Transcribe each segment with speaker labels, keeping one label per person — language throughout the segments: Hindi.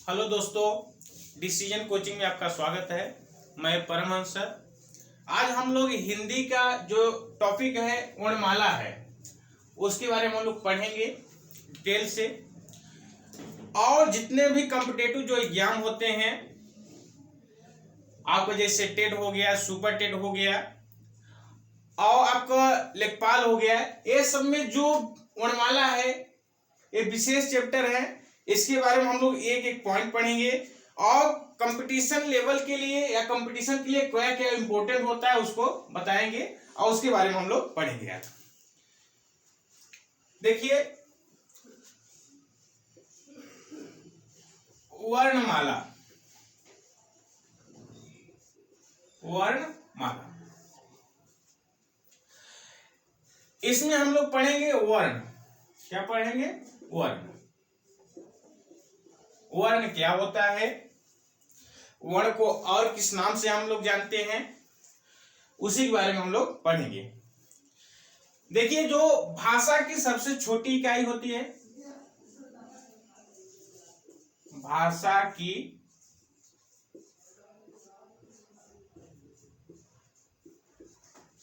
Speaker 1: हेलो दोस्तों, डिसीजन कोचिंग में आपका स्वागत है। मैं परमहंस सर। आज हम लोग हिंदी का जो टॉपिक है वर्णमाला है उसके बारे में हम लोग पढ़ेंगे डिटेल से। और जितने भी कॉम्पिटेटिव जो एग्जाम होते हैं, आपको जैसे टेट हो गया, सुपर टेट हो गया और आपका लेखपाल हो गया, ये सब में जो वर्णमाला है ये विशेष चैप्टर है। इसके बारे में हम लोग एक एक पॉइंट पढ़ेंगे और कंपटीशन लेवल के लिए या कंपटीशन के लिए क्या क्या इंपॉर्टेंट होता है उसको बताएंगे और उसके बारे में हम लोग पढ़ेंगे। यार देखिए, वर्णमाला, वर्णमाला, इसमें हम लोग पढ़ेंगे वर्ण। क्या पढ़ेंगे? वर्ण। वर्ण क्या होता है, वर्ण को और किस नाम से हम लोग जानते हैं, उसी के बारे में हम लोग पढ़ेंगे। देखिए, जो भाषा की सबसे छोटी इकाई होती है, भाषा की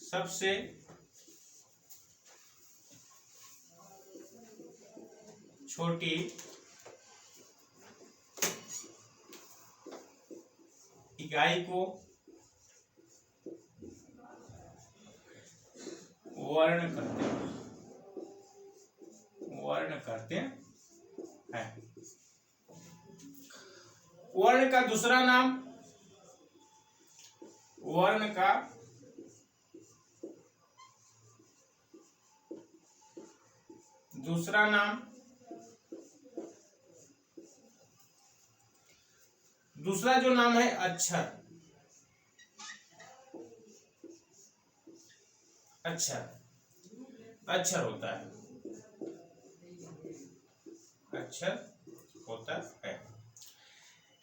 Speaker 1: सबसे छोटी इकाई को वर्ण कहते हैं, वर्ण कहते हैं। वर्ण का दूसरा नाम, वर्ण का दूसरा नाम, दूसरा जो नाम है अक्षर। अक्षर, अक्षर होता है, अक्षर होता है।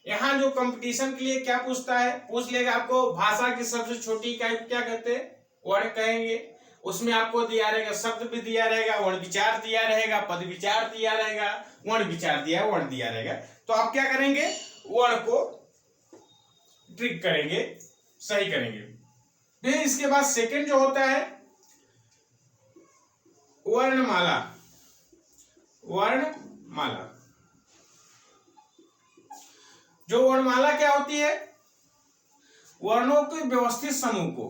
Speaker 1: यहां जो कंपटीशन के लिए क्या पूछता है, पूछ लेगा आपको भाषा की सबसे छोटी इकाई क्या कहते हैं, वर्ण कहेंगे। उसमें आपको दिया रहेगा, शब्द भी दिया रहेगा, वर्ण विचार दिया रहेगा, पद विचार दिया रहेगा, वर्ण विचार दिया, वर्ण दिया रहेगा। तो आप क्या करेंगे, वर्ण को ट्रिक करेंगे, सही करेंगे। फिर इसके बाद सेकंड जो होता है वर्णमाला। वर्णमाला, जो वर्णमाला क्या होती है, वर्णों के व्यवस्थित समूह को,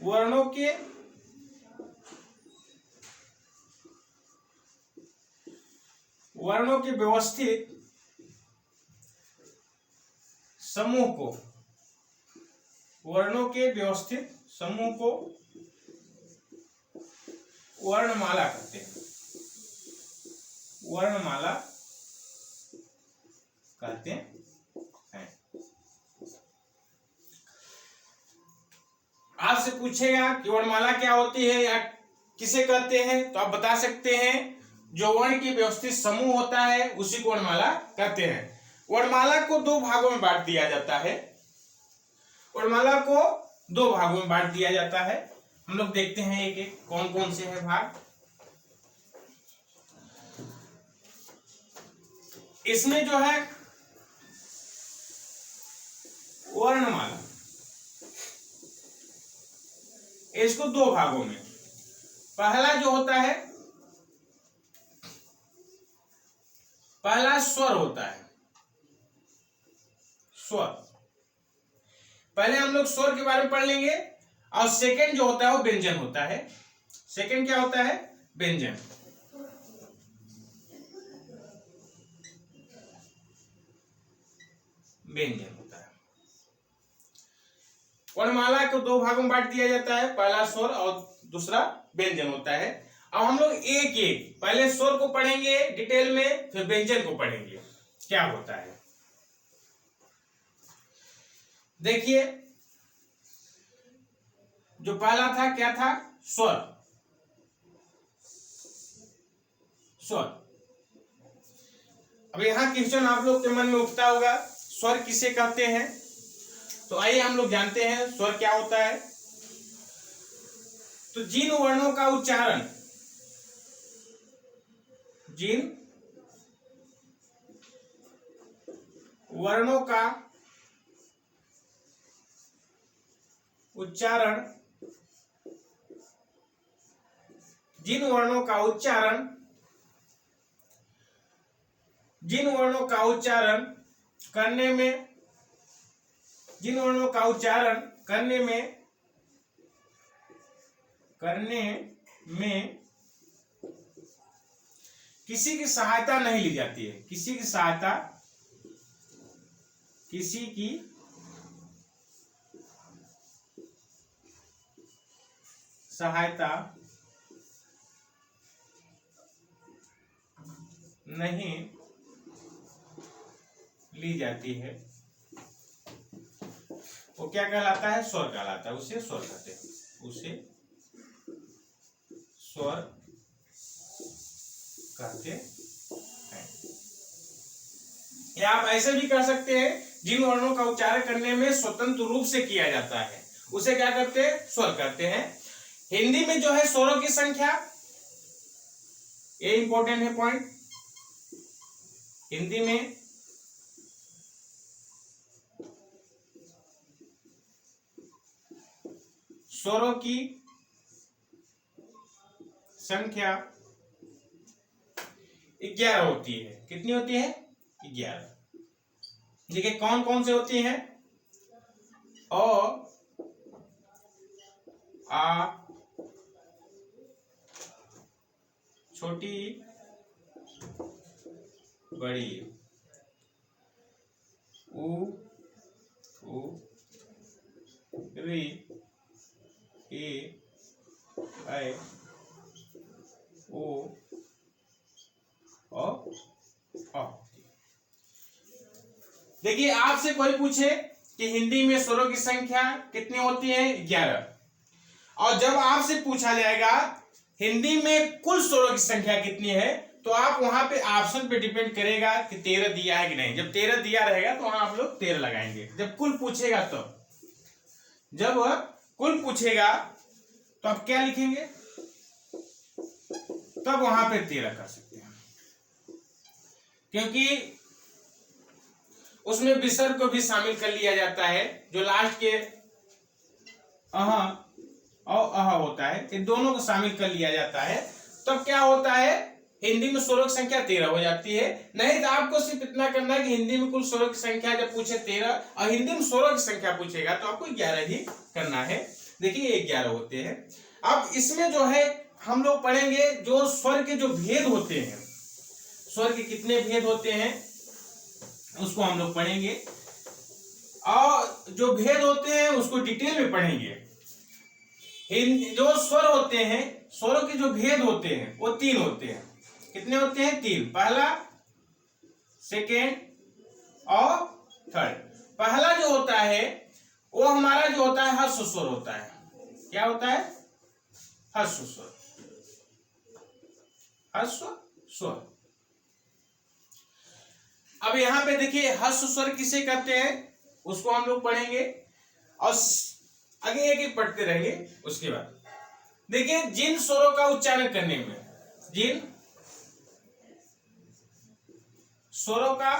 Speaker 1: वर्णों के व्यवस्थित समूह को, वर्णों के व्यवस्थित समूह को वर्णमाला कहते हैं, वर्णमाला कहते हैं। आपसे पूछेगा कि वर्णमाला क्या होती है या किसे कहते हैं, तो आप बता सकते हैं जो वर्ण की व्यवस्थित समूह होता है उसी को वर्णमाला कहते हैं। वर्णमाला को दो भागों में बांट दिया जाता है, वर्णमाला को दो भागों में बांट दिया जाता है। हम लोग देखते हैं एक एक कौन कौन से है भाग। इसमें जो है वर्णमाला, इसको दो भागों में, पहला जो होता है, पहला स्वर होता है, स्वर। पहले हम लोग स्वर के बारे में पढ़ लेंगे। और सेकंड जो होता है वो व्यंजन होता है। सेकंड क्या होता है? व्यंजन। व्यंजन होता है। वर्णमाला को दो भागों में बांट दिया जाता है, पहला स्वर और दूसरा व्यंजन होता है। अब हम लोग एक एक पहले स्वर को पढ़ेंगे डिटेल में, फिर व्यंजन को पढ़ेंगे क्या होता है। देखिए, जो पहला था क्या था? स्वर। स्वर। अब यहां क्वेश्चन आप लोग के मन में उठता होगा, स्वर किसे कहते हैं? तो आइए हम लोग जानते हैं स्वर क्या होता है। तो जिन वर्णों का उच्चारण, जिन वर्णों का उच्चारण, जिन वर्णों का उच्चारण करने में, जिन वर्णों का उच्चारण करने में किसी की सहायता नहीं ली जाती है, किसी की सहायता नहीं ली जाती है, वो क्या कहलाता है? स्वर कहलाता है। उसे स्वर कहते हैं, उसे स्वर कहते हैं। या आप ऐसे भी कह सकते हैं, जिन वर्णों का उच्चारण करने में स्वतंत्र रूप से किया जाता है उसे क्या करते हैं? स्वर कहते हैं। हिंदी में जो है स्वरों की संख्या, ये इंपॉर्टेंट है पॉइंट। हिंदी में स्वरों की संख्या 11 होती है। कितनी होती है? 11। देखिए कौन कौन से होती हैं? अ, आ, छोटी, बड़ी, उ, री, ए, ऐ, ओ, औ। देखिए आपसे कोई पूछे कि हिंदी में स्वरों की संख्या कितनी होती है? 11। और जब आपसे पूछा जाएगा हिंदी में कुल स्वरों की संख्या कितनी है, तो आप वहां पे ऑप्शन पे डिपेंड करेगा कि 13 दिया है कि नहीं। जब 13 दिया रहेगा तो वहां आप लोग 13 लगाएंगे। जब कुल पूछेगा तो, जब कुल पूछेगा तो आप क्या लिखेंगे? तब वहां पे 13 कर सकते हैं, क्योंकि उसमें विसर्ग को भी शामिल कर लिया जाता है। जो लास्ट के अह और अह होता है, इन दोनों को शामिल कर लिया जाता है। तब क्या होता है? हिंदी में स्वरों की संख्या 13 हो जाती है। नहीं तो आपको सिर्फ इतना करना है कि हिंदी में कुल स्वरों की संख्या जब पूछे 13 और हिंदी में स्वरों की संख्या पूछेगा तो आपको 11 ही करना है। देखिए ये 11 होते हैं। अब इसमें जो है हम लोग पढ़ेंगे जो स्वर के जो भेद होते हैं, स्वर के कितने भेद होते हैं उसको हम लोग पढ़ेंगे, और जो भेद होते हैं उसको डिटेल में पढ़ेंगे। जो स्वर होते हैं, स्वरों के जो भेद होते हैं वो 3 होते हैं। कितने होते हैं? 3। पहला, सेकेंड और थर्ड। पहला जो होता है वो हमारा जो होता है ह्रस्व स्वर होता है। क्या होता है? ह्रस्व स्वर, ह्रस्व स्वर। अब यहां पे देखिए ह्रस्व स्वर किसे कहते हैं उसको हम लोग पढ़ेंगे, और आगे एक पढ़ते रहेंगे। उसके बाद देखिए जिन स्वरों का उच्चारण करने में, जिन स्वरों का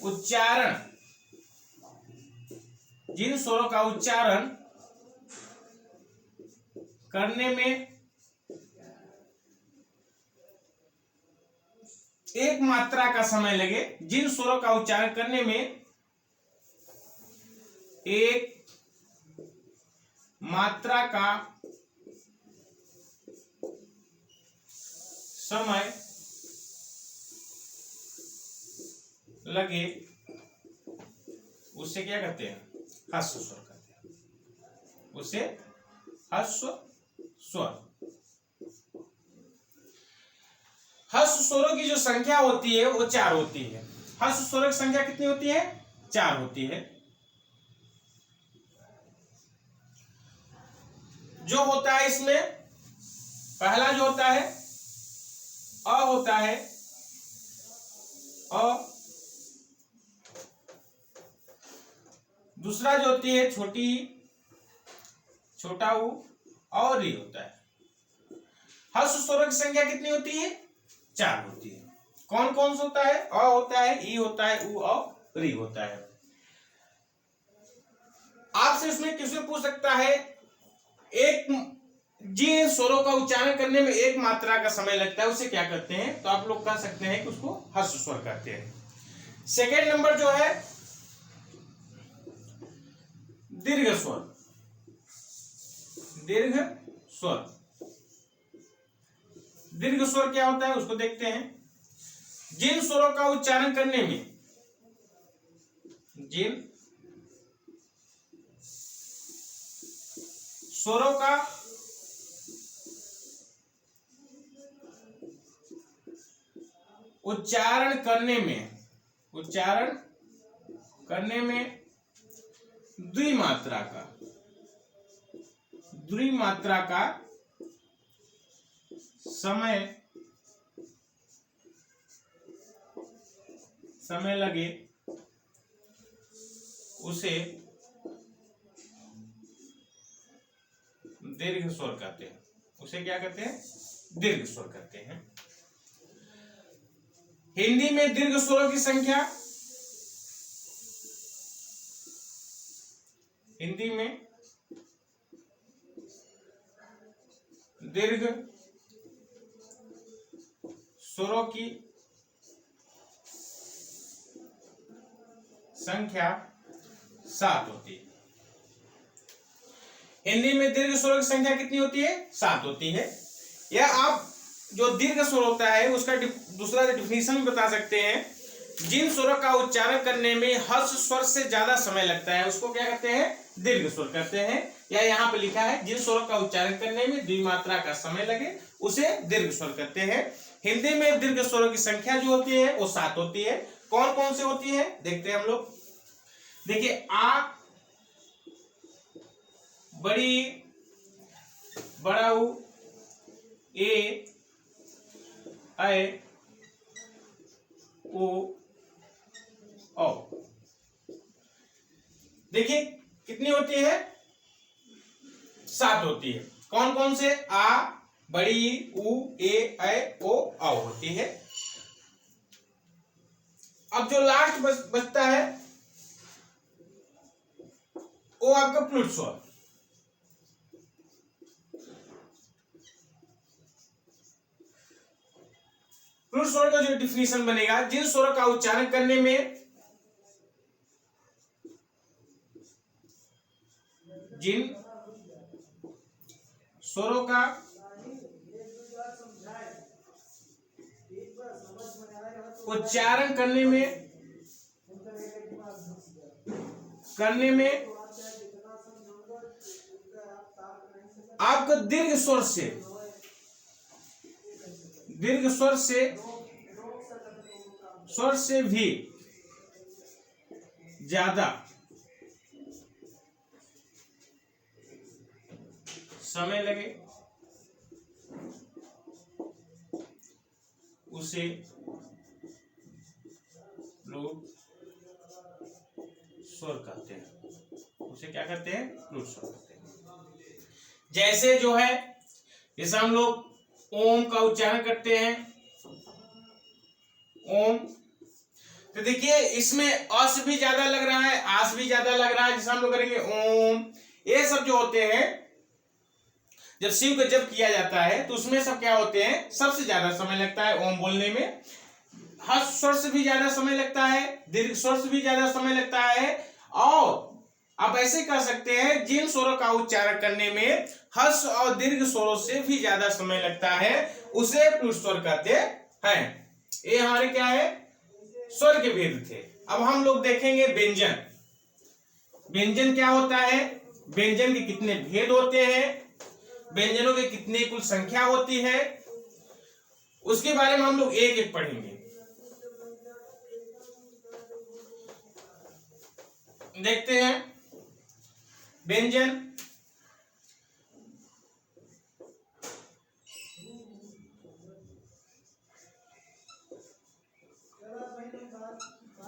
Speaker 1: उच्चारण, जिन स्वरों का उच्चारण करने में एक मात्रा का समय लगे, जिन स्वरों का उच्चारण करने में एक मात्रा का समय लगे उसे क्या कहते हैं? ह्रस्व स्वर कहते हैं। उसे ह्रस्व स्वर। ह्रस्व स्वरों की जो संख्या होती है वो 4 होती है। ह्रस्व स्वरों की संख्या कितनी होती है? 4 होती है। जो होता है इसमें पहला जो होता है अ होता है, अ। दूसरा जो होती है छोटी, छोटा ऊ, और री होता है। ह्रस्व स्वरों की संख्या कितनी होती है? 4 होती है। कौन कौन सा होता है? अ होता है, ई होता है, उ और री होता है। आपसे उसमें किसमें पूछ सकता है, एक जिन स्वरों का उच्चारण करने में एक मात्रा का समय लगता है उसे क्या कहते हैं? तो आप लोग कह सकते हैं कि उसको ह्रस्व स्वर कहते हैं। सेकेंड नंबर जो है दीर्घ स्वर। दीर्घ स्वर, दीर्घ स्वर क्या होता है उसको देखते हैं। जिन स्वरों का उच्चारण करने में, जिन स्वरों का उच्चारण करने में द्विमात्रा का समय लगे उसे दीर्घ स्वर कहते हैं। उसे क्या कहते हैं? दीर्घ स्वर कहते हैं। हिंदी में दीर्घ स्वरों की संख्या, हिंदी में दीर्घ स्वरों की संख्या 7 होती है। हिंदी में दीर्घ स्वरों की संख्या कितनी होती है? 7 होती है। या आप जो दीर्घ स्वर होता है उसका दूसरा डिफिनीशन भी बता सकते हैं। जिन स्वरों का उच्चारण करने में ह्रस्व स्वर से ज्यादा समय लगता है उसको क्या कहते हैं? दीर्घ स्वर कहते हैं। या यहाँ पे लिखा है जिन स्वरों का उच्चारण करने में द्विमात्रा का समय लगे उसे दीर्घ स्वर कहते हैं। हिंदी में दीर्घ स्वरों की संख्या जो होती है वो 7 होती है। कौन कौन से होती है देखते हैं हम लोग। देखिए, आ, बड़ी, बड़ा उ, ए, ऐ, ओ, औ। देखिए कितनी होती है? 7 होती है। कौन कौन से? आ, बड़ी, उ, ए, ऐ, ओ, औ होती है। अब जो लास्ट बचता है वो आपका प्लुट स्वर। प्लुट स्वर का जो डिफिनीशन बनेगा, जिन स्वरों का उच्चारण करने में, जिन स्वरों का उच्चारण करने में आपको दीर्घ स्वर से भी ज्यादा समय लगे उसे प्लुट स्वर कहते हैं। उसे क्या कहते हैं? प्लुट स्वर कहते हैं। जैसे जो है, जैसे हम लोग ओम का उच्चारण करते हैं, ओम, तो देखिए इसमें अ से भी ज्यादा लग रहा है, आ से भी ज्यादा लग रहा है। जैसे हम लोग करेंगे ओम, ये सब जो होते हैं जब शिव का जप किया जाता है तो उसमें सब क्या होते हैं? सबसे ज्यादा समय लगता है ओम बोलने में। ह्रस्व स्वर से भी ज्यादा समय लगता है, दीर्घ स्वर से भी ज्यादा समय लगता है। और आप ऐसे कह सकते हैं जिन स्वरों का उच्चारण करने में ह्रस्व और दीर्घ स्वरों से भी ज्यादा समय लगता है उसे प्लुट स्वर कहते हैं। ये हमारे क्या है? स्वर के भेद थे। अब हम लोग देखेंगे व्यंजन। व्यंजन क्या होता है, व्यंजन के कितने भेद होते हैं, व्यंजनों की कितनी कुल संख्या होती है, उसके बारे में हम लोग एक एक पढ़ेंगे। देखते हैं व्यंजन।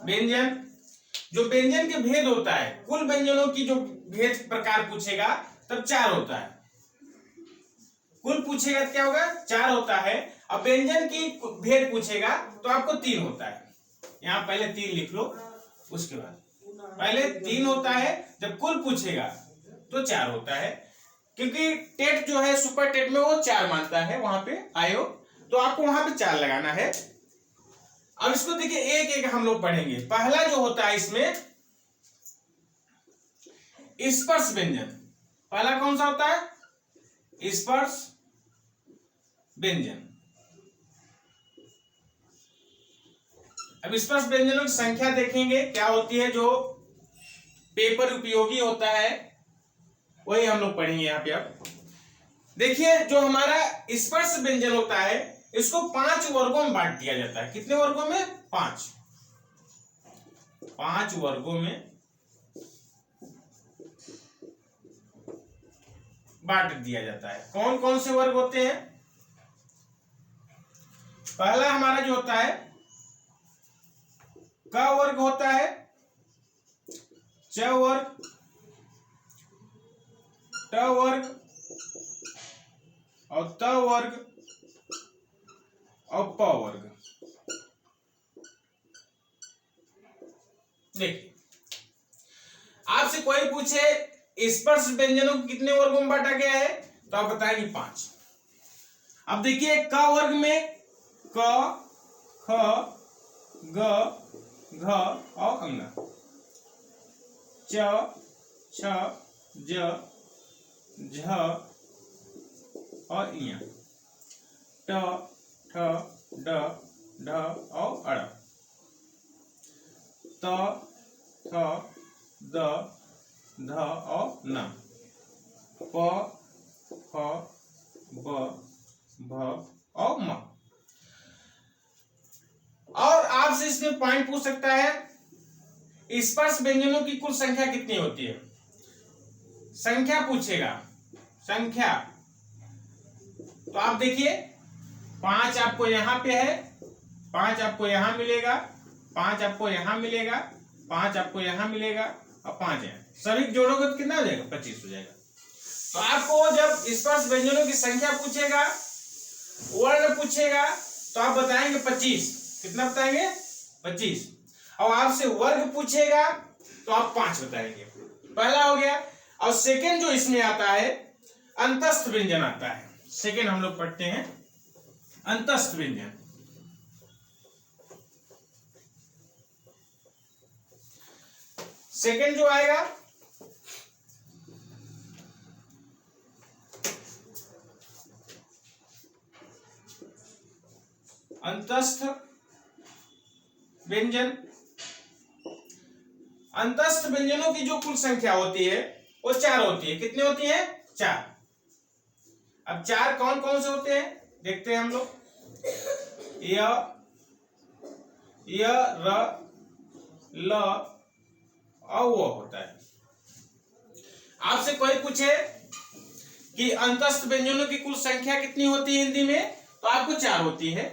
Speaker 1: व्यंजन, जो व्यंजन के भेद होता है, कुल व्यंजनों की जो भेद प्रकार पूछेगा तब 4 होता है। कुल पूछेगा तो क्या होगा 4 होता है। अब व्यंजन की भेद पूछेगा तो आपको 3 होता है। यहाँ पहले 3 लिख लो, उसके बाद पहले 3 होता है, जब कुल पूछेगा तो 4 होता है, क्योंकि टेट जो है सुपर टेट में वो 4 मानता है वहां पे आयोग, तो आपको वहां पे 4 लगाना है। अब इसको देखिए एक एक हम लोग पढ़ेंगे। पहला जो होता है इसमें स्पर्श व्यंजन, पहला कौन सा होता है स्पर्श व्यंजन। अब स्पर्श व्यंजनों की संख्या देखेंगे क्या होती है, जो पेपर उपयोगी होता है वही हम लोग पढ़ेंगे यहाँ पे। अब देखिए जो हमारा स्पर्श व्यंजन होता है इसको 5 वर्गों में बांट दिया जाता है। कितने वर्गों में? 5 वर्गों में बांट दिया जाता है। कौन कौन से वर्ग होते हैं? पहला हमारा जो होता है क वर्ग होता है, च वर्ग, ट वर्ग और त वर्ग और प वर्ग। देखिए आपसे कोई पूछे स्पर्श व्यंजनों को कितने वर्गों में बांटा गया है तो आप बताएंगे 5। अब देखिए क वर्ग में क, ख, ग, घ और अंग, च, छ, ज, झ और इया, ट, ठ, ड, ढ और अड़, त, थ, द, ध और न, प, फ, ब, भ और म। और आपसे इसमें पॉइंट पूछ सकता है स्पर्श व्यंजनों की कुल संख्या कितनी होती है। संख्या पूछेगा, संख्या, तो आप देखिए 5 आपको यहां पे है, 5 आपको यहां मिलेगा, 5 आपको यहां मिलेगा, 5 आपको यहां मिलेगा और 5 है, सभी जोड़ोगे तो कितना हो जाएगा? 25 हो जाएगा। तो आपको जब स्पर्श व्यंजनों की संख्या पूछेगा, वर्ण पूछेगा, तो आप बताएंगे 25। कितना बताएंगे? 25। और आपसे वर्ग पूछेगा तो आप 5 बताएंगे। पहला हो गया। और सेकंड जो इसमें आता है अंतस्थ व्यंजन आता है। सेकंड हम लोग पढ़ते हैं अंतस्थ व्यंजन। सेकंड जो आएगा अंतस्थ व्यंजन। अंतस्थ व्यंजनों की जो कुल संख्या होती है वो 4 होती है। कितनी होती है? 4। अब 4 कौन कौन से होते हैं देखते हैं हम लोग। य, र, ल और वो होता है। आपसे कोई पूछे कि अंतस्थ व्यंजनों की कुल संख्या कितनी होती है हिंदी में, तो आपको 4 होती है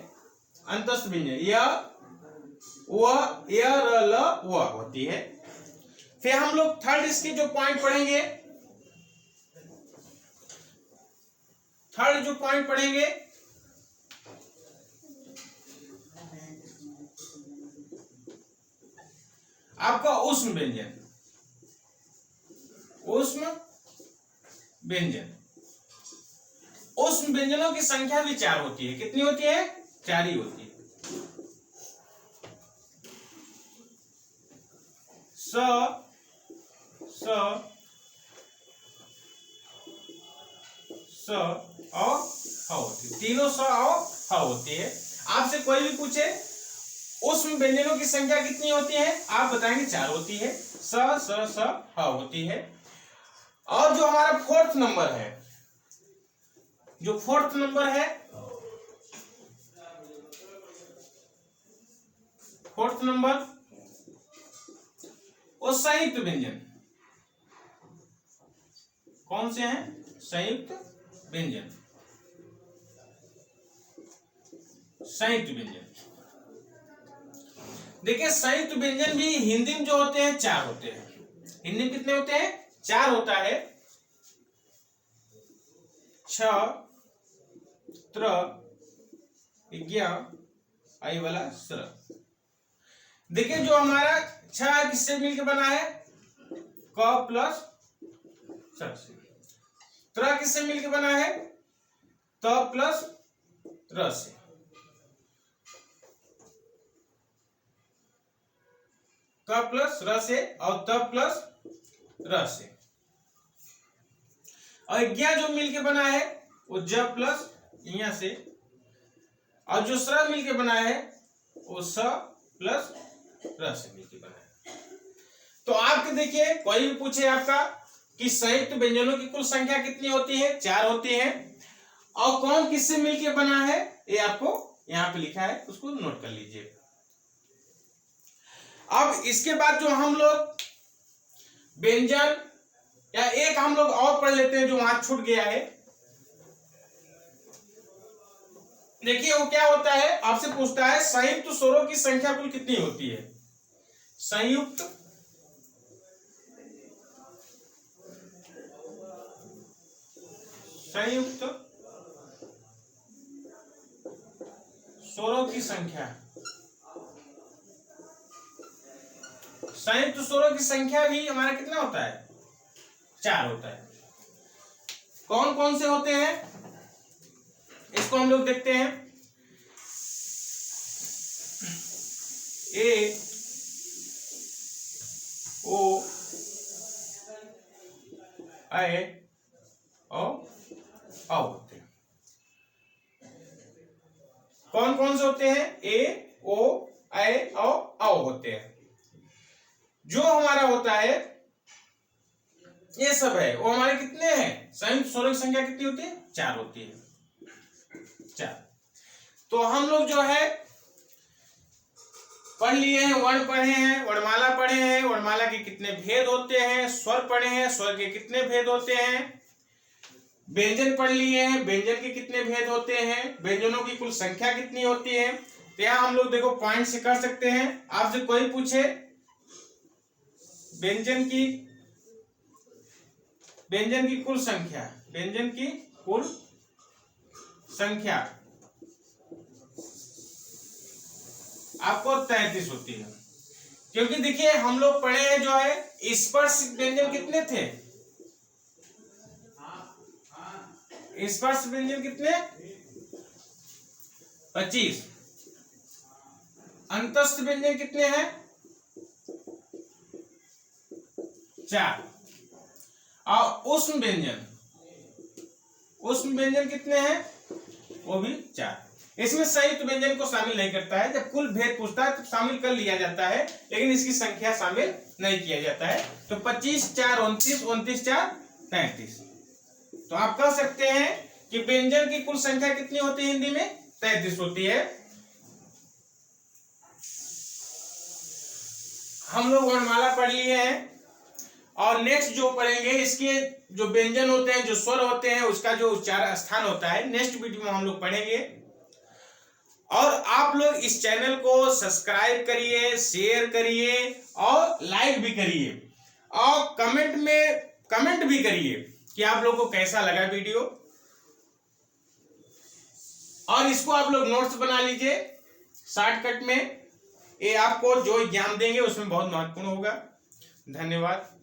Speaker 1: अंतस्थ व्यंजन। य, व, य, र, ल, व होती है। फिर हम लोग थर्ड इसके जो पॉइंट पढ़ेंगे, थर्ड जो पॉइंट पढ़ेंगे आपका ऊष्म व्यंजन। ऊष्म व्यंजन, ऊष्म व्यंजनों की संख्या भी 4 होती है। कितनी होती है? 4 ही होती है। स, स और ह होती है। तीनों स और ह होती है। आपसे कोई भी पूछे ऊष्म व्यंजनों की संख्या कितनी होती है, आप बताएंगे 4 होती है। स ह होती है। और जो हमारा फोर्थ नंबर है, जो फोर्थ नंबर है, फोर्थ नंबर वो संयुक्त व्यंजन। कौन से हैं? संयुक्त व्यंजन। संयुक्त व्यंजन देखिए, संयुक्त व्यंजन भी हिंदी में जो होते हैं 4 होते हैं। हिंदी में कितने होते हैं? 4 होता है। छ, त्र ज्ञ आई वाला स्र। देखिए जो हमारा छ किससे मिलकर बना है, क प्लस स से। त्र किससे मिलकर बना है, त प्लस र से। क प्लस र से और त प्लस र से। और ज्ञ जो मिलके बना है वो ज प्लस य से, और जो स्र मिलके बना है वो स प्लस र से मिलके बना है। तो आपके देखिए कोई भी पूछे आपका कि संयुक्त व्यंजनों की कुल संख्या कितनी होती है, 4 होती है, और कौन किससे मिलके बना है ये आपको यहां पे लिखा है, उसको नोट कर लीजिए। अब इसके बाद जो हम लोग व्यंजन या एक हम लोग और पढ़ लेते हैं जो वहां छूट गया है। देखिए वो क्या होता है, आपसे पूछता है संयुक्त स्वरों की संख्या कुल कितनी होती है। संयुक्त स्वरों की संख्या, संयुक्त स्वरों की संख्या भी हमारा कितना होता है, 4 होता है। कौन कौन से होते हैं इसको हम लोग देखते हैं। ए ओ ए औ होते हैं। कौन कौन से होते हैं, ए ओ ए औ होते हैं। जो हमारा होता है ये सब है वो हमारे कितने हैं, संयुक्त स्वरों की संख्या कितनी होती है, 4 होती है, 4। तो हम लोग जो है पढ़ लिए हैं, वर्ण पढ़े हैं, वर्णमाला पढ़े हैं, वर्णमाला के कितने भेद होते हैं, स्वर पढ़े हैं, स्वर के कितने भेद होते हैं, व्यंजन पढ़ लिए हैं, व्यंजन के कितने भेद होते हैं, व्यंजनों की कुल संख्या कितनी होती है। तो यहाँ हम लोग देखो पॉइंट से कर सकते हैं। आपसे कोई पूछे व्यंजन की कुल संख्या, व्यंजन की कुल संख्या आपको 33 होती है। क्योंकि देखिए हम लोग पढ़े हैं जो है स्पर्श व्यंजन कितने थे, स्पर्श व्यंजन कितने 25, अंतस्थ व्यंजन कितने हैं 4, और उष्म व्यंजन कितने हैं वो भी 4। इसमें संयुक्त व्यंजन को शामिल नहीं करता है। जब कुल भेद पूछता है तो शामिल कर लिया जाता है, लेकिन इसकी संख्या शामिल नहीं किया जाता है। तो 25 4 29, 29 4 33। तो आप कह सकते हैं कि व्यंजन की कुल संख्या कितनी होती है, हिंदी में 33 होती है। हम लोग वर्णमाला पढ़ लिए हैं, और नेक्स्ट जो पढ़ेंगे इसके जो व्यंजन होते हैं, जो स्वर होते हैं, उसका जो उच्चारण स्थान होता है, नेक्स्ट वीडियो में हम लोग पढ़ेंगे। और आप लोग इस चैनल को सब्सक्राइब करिए, शेयर करिए और लाइक भी करिए, और कमेंट भी करिए कि आप लोगों को कैसा लगा वीडियो। और इसको आप लोग नोट्स बना लीजिए शॉर्टकट में, ये आपको जो एग्जाम देंगे उसमें बहुत महत्वपूर्ण होगा। धन्यवाद।